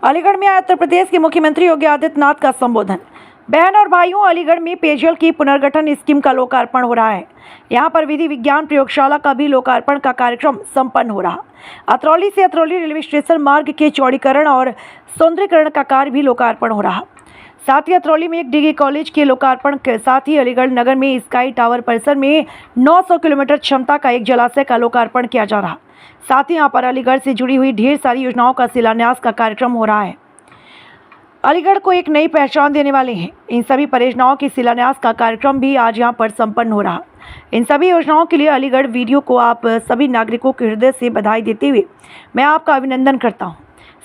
अलीगढ़ में आए उत्तर प्रदेश के मुख्यमंत्री योगी आदित्यनाथ का संबोधन। बहन और भाइयों, अलीगढ़ में पेयजल की पुनर्गठन स्कीम का लोकार्पण हो रहा है। यहां पर विधि विज्ञान प्रयोगशाला का भी लोकार्पण का कार्यक्रम संपन्न हो रहा। अतरौली से अतरौली रेलवे स्टेशन मार्ग के चौड़ीकरण और सौंदर्यीकरण का कार्य भी लोकार्पण हो रहा। साथ ही अतरौली में एक डिग्री कॉलेज के लोकार्पण के साथ ही अलीगढ़ नगर में स्काई टावर परिसर में 900 किलोमीटर क्षमता का एक जलाशय का लोकार्पण किया जा रहा। साथ ही यहाँ पर अलीगढ़ से जुड़ी हुई ढेर सारी योजनाओं का शिलान्यास का कार्यक्रम हो रहा है। अलीगढ़ को एक नई पहचान देने वाले हैं। इन सभी परियोजनाओं के शिलान्यास का कार्यक्रम भी आज यहाँ पर संपन्न हो रहा। इन सभी योजनाओं के लिए अलीगढ़ वीडियो को आप सभी नागरिकों के हृदय से बधाई देते हुए मैं आपका अभिनंदन करता हूँ,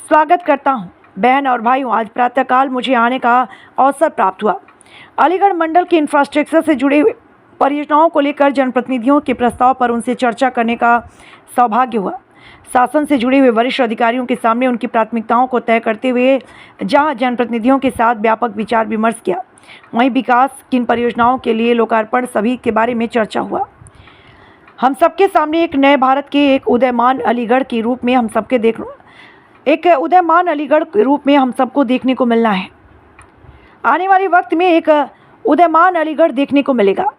स्वागत करता हूँ। बहन और भाइयों, आज प्रातःकाल मुझे आने का अवसर प्राप्त हुआ। अलीगढ़ मंडल के इंफ्रास्ट्रक्चर से जुड़े हुए परियोजनाओं को लेकर जनप्रतिनिधियों के प्रस्ताव पर उनसे चर्चा करने का सौभाग्य हुआ। शासन से जुड़े हुए वरिष्ठ अधिकारियों के सामने उनकी प्राथमिकताओं को तय करते हुए जहां जनप्रतिनिधियों के साथ व्यापक विचार विमर्श किया, वहीं विकास किन परियोजनाओं के लिए लोकार्पण सभी के बारे में चर्चा हुआ। हम सबके सामने एक नए भारत के एक उदयमान अलीगढ़ के रूप में हम सबको देखने को मिलना है। आने वाले वक्त में एक उदयमान अलीगढ़ देखने को मिलेगा।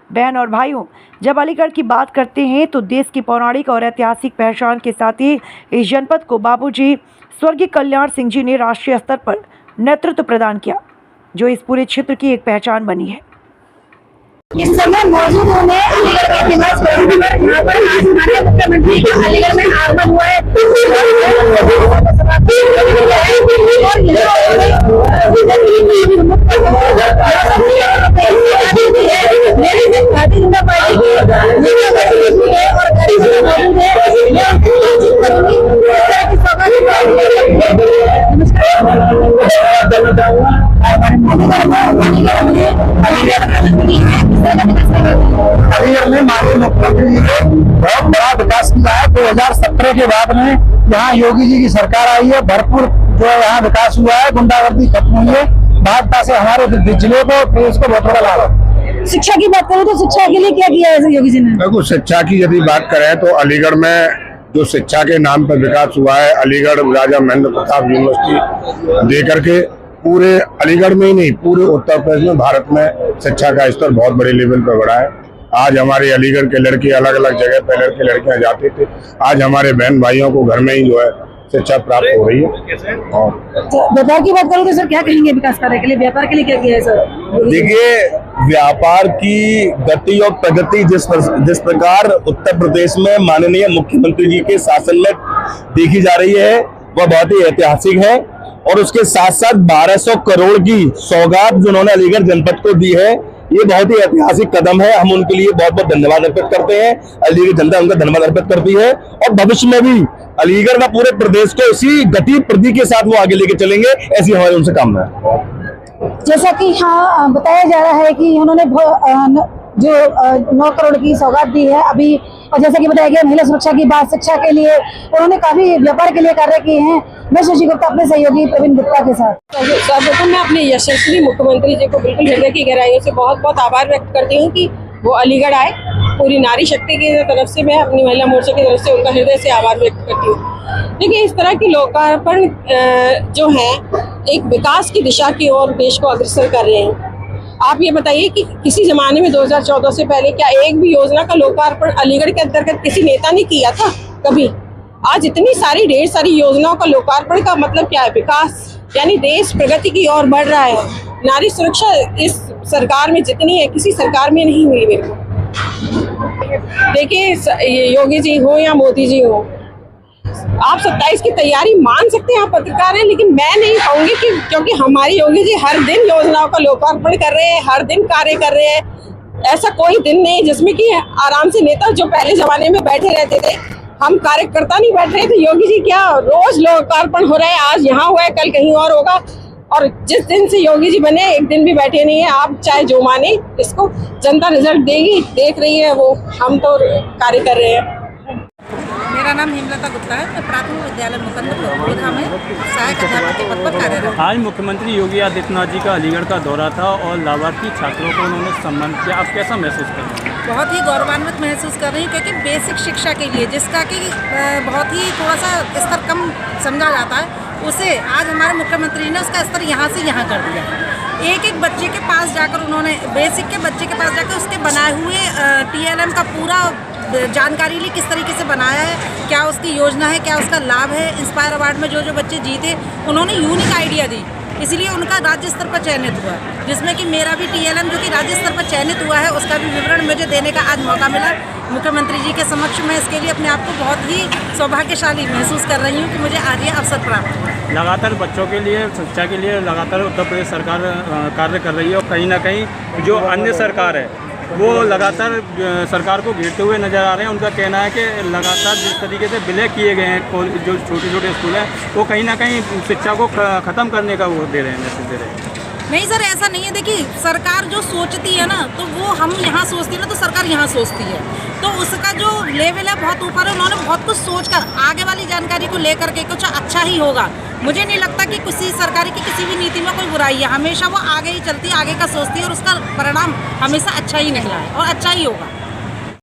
बहन और भाइयों, जब अलीगढ़ की बात करते हैं तो देश की पौराणिक और ऐतिहासिक पहचान के साथ ही इस जनपद को बाबूजी स्वर्गीय कल्याण सिंह जी ने राष्ट्रीय स्तर पर नेतृत्व प्रदान किया, जो इस पूरे क्षेत्र की एक पहचान बनी है। इस समय मौजूद होने अलीगढ़ के फेमस यहाँ पर आज हमारे मुख्यमंत्री का अलीगढ़ में आगमन हुआ है भारतीय जनता पार्टी अलीगढ़ में माननीय मुख्यमंत्री जी ने बहुत बड़ा विकास किया है। 2017 के बाद में यहाँ योगी जी की सरकार आई है, भरपूर जो है यहाँ विकास हुआ है, गुंडागर्दी खत्म हुई है। भाजपा से हमारे जिले को प्रदेश को बहुत बड़ा लाभ है। शिक्षा की बात करूँ तो शिक्षा के लिए क्या किया है योगी जी ने? देखो, शिक्षा की यदि बात करें तो अलीगढ़ में जो शिक्षा के नाम पर विकास हुआ है, अलीगढ़ राजा महेंद्र प्रताप यूनिवर्सिटी दे करके पूरे अलीगढ़ में ही नहीं, पूरे उत्तर प्रदेश में, भारत में शिक्षा का स्तर बहुत बड़े लेवल पर बढ़ा है। आज हमारे अलीगढ़ के लड़के अलग अलग जगह पे लड़के लड़कियां जाते थे, आज हमारे बहन भाइयों को घर में ही जो है शिक्षा प्राप्त हो रही है। और व्यापार की बात करूँ तो सर क्या कहेंगे विकास कार्य के लिए, व्यापार के लिए क्या किया है सर? देखिए, व्यापार की गति और प्रगति जिस प्रकार उत्तर प्रदेश में माननीय मुख्यमंत्री जी के शासन में देखी जा रही है वह बहुत ही ऐतिहासिक है। और उसके साथ साथ 1200 करोड़ की सौगात जो उन्होंने अलीगढ़ जनपद को दी है, ये बहुत ही ऐतिहासिक कदम है। हम उनके लिए बहुत बहुत धन्यवाद अर्पित करते हैं, अलीगढ़ जनता उनका धन्यवाद अर्पित करती है। और भविष्य में भी अलीगढ़ व पूरे प्रदेश को इसी गति प्रति के साथ वो आगे लेके चलेंगे, ऐसी हमारी उनसे कामना है। जैसा कि हाँ बताया जा रहा है कि उन्होंने जो 9 करोड़ की सौगात दी है अभी, और जैसा कि बताया गया महिला सुरक्षा की बात, शिक्षा के लिए उन्होंने काफी व्यापार के लिए कार्य किए हैं। मैं शशि गुप्ता अपने सहयोगी प्रवीण गुप्ता के साथ। सर्वप्रथम मैं अपने यशस्वी मुख्यमंत्री जी को बिल्कुल हृदय की गहराइयों से बहुत बहुत आभार व्यक्त करती हूँ कि वो अलीगढ़ आए। पूरी नारी शक्ति की तरफ से, मैं अपनी महिला मोर्चा की तरफ से उनका हृदय से आभार व्यक्त करती हूँ। देखिए, इस तरह की लोकार्पण जो है एक विकास की दिशा की ओर देश को अग्रसर कर रहे हैं। आप ये बताइए कि किसी जमाने में 2014 से पहले क्या एक भी योजना का लोकार्पण अलीगढ़ के अंतर्गत किसी नेता ने किया था कभी? आज इतनी सारी ढेर सारी योजनाओं का लोकार्पण का मतलब क्या है? विकास, यानी देश प्रगति की ओर बढ़ रहा है। नारी सुरक्षा इस सरकार में जितनी है किसी सरकार में नहीं हुई मेरे को। देखिए, योगी जी हो या मोदी जी हो, आप 27 की तैयारी मान सकते हैं, आप पत्रकार हैं, लेकिन मैं नहीं कहूंगी कि क्योंकि हमारे योगी जी हर दिन योजनाओं का लोकार्पण कर रहे हैं, हर दिन कार्य कर रहे हैं। ऐसा कोई दिन नहीं जिसमें कि आराम से नेता जो पहले जमाने में बैठे रहते थे, हम कार्यकर्ता नहीं बैठ रहे थे। योगी जी क्या रोज लोकार्पण हो रहा है, आज यहाँ हुआ है, कल कहीं और होगा। और जिस दिन से योगी जी बने एक दिन भी बैठे नहीं है। आप चाहे जो माने, इसको जनता रिजल्ट देगी, देख रही है वो, हम तो कार्य कर रहे हैं। मेरा नाम हेमलता गुप्ता है। मैं प्राथमिक विद्यालय मुकंदपुर में सहायक अध्यापक के पद पर कार्यरत। आज मुख्यमंत्री योगी आदित्यनाथ जी का अलीगढ़ का दौरा था और लाभार्थी छात्रों को उन्होंने सम्मानित किया। आप कैसा महसूस कर रहे हैं? बहुत ही गौरवान्वित महसूस कर रही हूँ, क्योंकि बेसिक शिक्षा के लिए जिसका कि बहुत ही थोड़ा सा स्तर कम समझा जाता है, उसे आज हमारे मुख्यमंत्री ने उसका स्तर यहाँ से यहाँ कर दिया है। एक एक बच्चे के पास जाकर उन्होंने बेसिक के बच्चे के पास जाकर उसके बनाए हुए TLM का पूरा जानकारी ली, किस तरीके से बनाया है, क्या उसकी योजना है, क्या उसका लाभ है। इंस्पायर अवार्ड में जो जो बच्चे जीते उन्होंने यूनिक आइडिया दी, इसलिए उनका राज्य स्तर पर चयनित हुआ, जिसमें कि मेरा भी TLM जो कि राज्य स्तर पर चयनित हुआ है उसका भी विवरण मुझे देने का आज मौका मिला मुख्यमंत्री जी के समक्ष। मैं इसके लिए अपने आप को बहुत ही सौभाग्यशाली महसूस कर रही हूँ कि मुझे आज ये अवसर प्राप्त हुआ। लगातार बच्चों के लिए, शिक्षा के लिए लगातार उत्तर प्रदेश सरकार कार्य कर रही है और कहीं ना कहीं जो अन्य सरकार है वो लगातार सरकार को घेरते हुए नज़र आ रहे हैं। उनका कहना है कि लगातार जिस तरीके से विलय किए गए हैं जो छोटे छोटे स्कूल हैं वो कहीं ना कहीं शिक्षा को ख़त्म करने का वो दे रहे हैं, मैसेज दे रहे हैं। नहीं सर, ऐसा नहीं है। देखिए, सरकार जो सोचती है ना तो वो हम यहाँ सोचती है ना तो सरकार यहाँ सोचती है, तो उसका जो लेवल है बहुत ऊपर है। उन्होंने बहुत कुछ सोचकर आगे वाली जानकारी को लेकर के कुछ अच्छा ही होगा। मुझे नहीं लगता कि किसी सरकारी की किसी भी नीति में कोई बुराई है, हमेशा वो आगे ही चलती है, आगे का सोचती है और उसका परिणाम हमेशा अच्छा ही निकला है और अच्छा ही होगा।